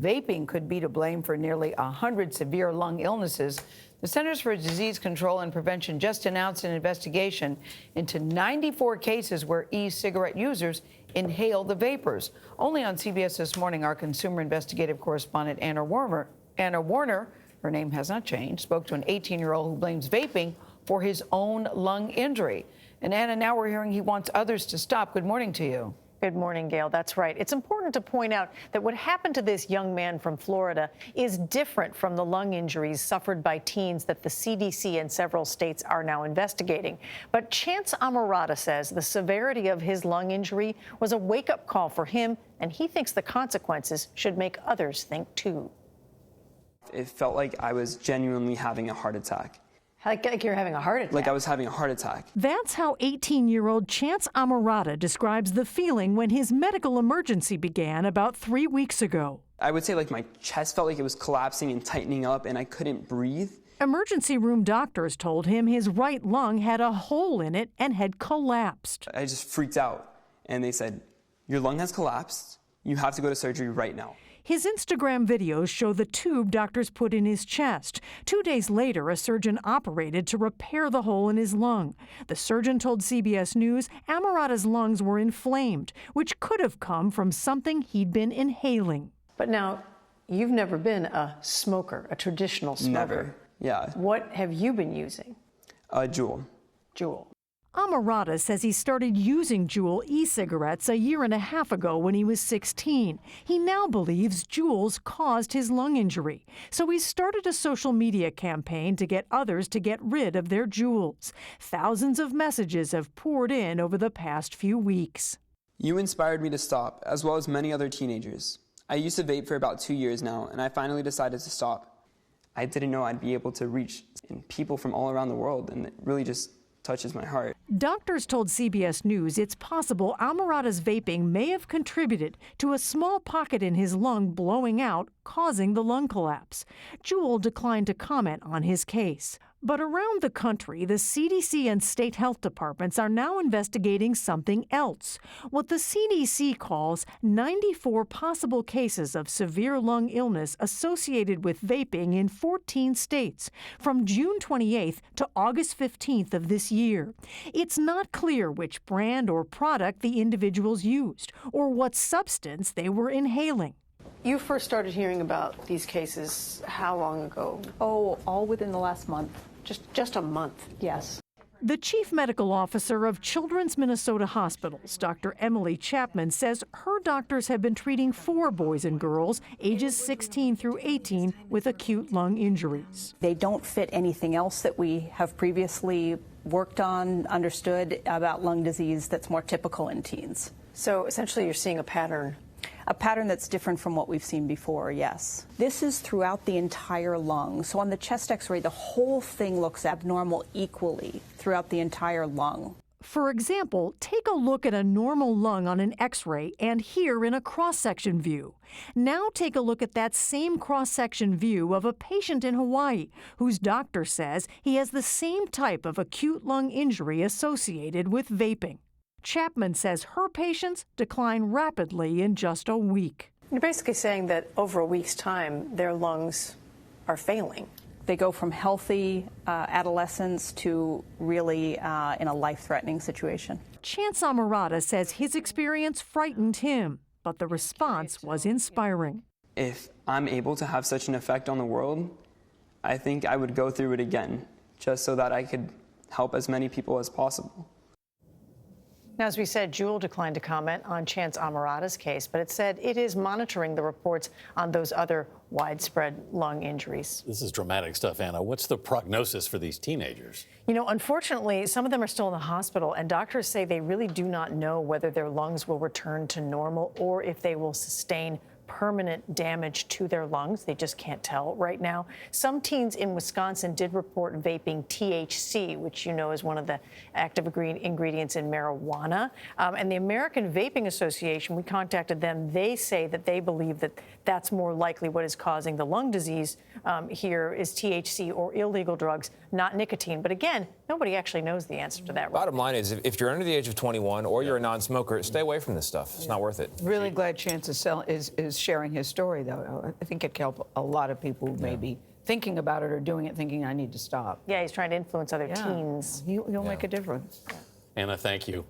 Vaping could be to blame for nearly 100 severe lung illnesses. The Centers for Disease Control and Prevention just announced an investigation into 94 cases where e-cigarette users inhale the vapors. Only on CBS This Morning, our consumer investigative correspondent Anna Warner, her name has not changed, spoke to an 18-year-old who blames vaping for his own lung injury. And Anna, now we're hearing he wants others to stop. Good morning to you. Good morning, Gayle. That's right. It's important to point out that what happened to this young man from Florida is different from the lung injuries suffered by teens that the CDC and several states are now investigating. But Chance Amarata says the severity of his lung injury was a wake-up call for him, and he thinks the consequences should make others think, too. It felt like I was genuinely having a heart attack. Like you're having a heart attack? Like I was having a heart attack. That's how 18-year-old Chance Amarata describes the feeling when his medical emergency began about 3 weeks ago. I would say like my chest felt like it was collapsing and tightening up and I couldn't breathe. Emergency room doctors told him his right lung had a hole in it and had collapsed. I just freaked out and they said, your lung has collapsed. You have to go to surgery right now. His Instagram videos show the tube doctors put in his chest. 2 days later, a surgeon operated to repair the hole in his lung. The surgeon told CBS News Amarata's lungs were inflamed, which could have come from something he'd been inhaling. But now, you've never been a smoker, a traditional smoker. Never, yeah. What have you been using? Juul. Juul. Amarata says he started using Juul e-cigarettes a year and a half ago when he was 16. He now believes Juuls caused his lung injury. So he started a social media campaign to get others to get rid of their Juuls. Thousands of messages have poured in over the past few weeks. You inspired me to stop, as well as many other teenagers. I used to vape for about 2 years now, and I finally decided to stop. I didn't know I'd be able to reach people from all around the world, and it really just touches my heart. Doctors told CBS News it's possible Amarata's vaping may have contributed to a small pocket in his lung blowing out, causing the lung collapse. Juul declined to comment on his case. But around the country, the CDC and state health departments are now investigating something else. What the CDC calls 94 possible cases of severe lung illness associated with vaping in 14 states from June 28th to August 15th of this year. It's not clear which brand or product the individuals used or what substance they were inhaling. You first started hearing about these cases how long ago? Oh, all within the last month. Just a month? Yes. The chief medical officer of Children's Minnesota Hospitals, Dr. Emily Chapman, says her doctors have been treating 4 boys and girls ages 16 through 18 with acute lung injuries. They don't fit anything else that we have previously worked on, understood about lung disease that's more typical in teens. So essentially you're seeing a pattern. A pattern that's different from what we've seen before, yes. This is throughout the entire lung. So on the chest x-ray, the whole thing looks abnormal equally throughout the entire lung. For example, take a look at a normal lung on an x-ray and here in a cross-section view. Now take a look at that same cross-section view of a patient in Hawaii whose doctor says he has the same type of acute lung injury associated with vaping. Chapman says her patients decline rapidly in just a week. You're basically saying that over a week's time, their lungs are failing. They go from healthy adolescence to really in a life-threatening situation. Chance Amarata says his experience frightened him, but the response was inspiring. If I'm able to have such an effect on the world, I think I would go through it again, just so that I could help as many people as possible. Now, as we said, Juul declined to comment on Chance Amarata's case, but it said it is monitoring the reports on those other widespread lung injuries. This is dramatic stuff, Anna. What's the prognosis for these teenagers? You know, unfortunately, some of them are still in the hospital, and doctors say they really do not know whether their lungs will return to normal or if they will sustain permanent damage to their lungs. They just can't tell right now. Some teens in Wisconsin did report vaping THC, which you know is one of the active ingredients in marijuana. And the American Vaping Association, we contacted them. They say that they believe that that's more likely what is causing the lung disease here is THC or illegal drugs, not nicotine. But again, Nobody actually knows the answer to that. Bottom line is, if you're under the age of 21 or you're a non-smoker, stay away from this stuff. It's not worth it. Really glad Chance is sharing his story, though. I think it could help a lot of people who may be thinking about it or doing it thinking, I need to stop. Yeah, he's trying to influence other teens. He'll make a difference. Anna, thank you.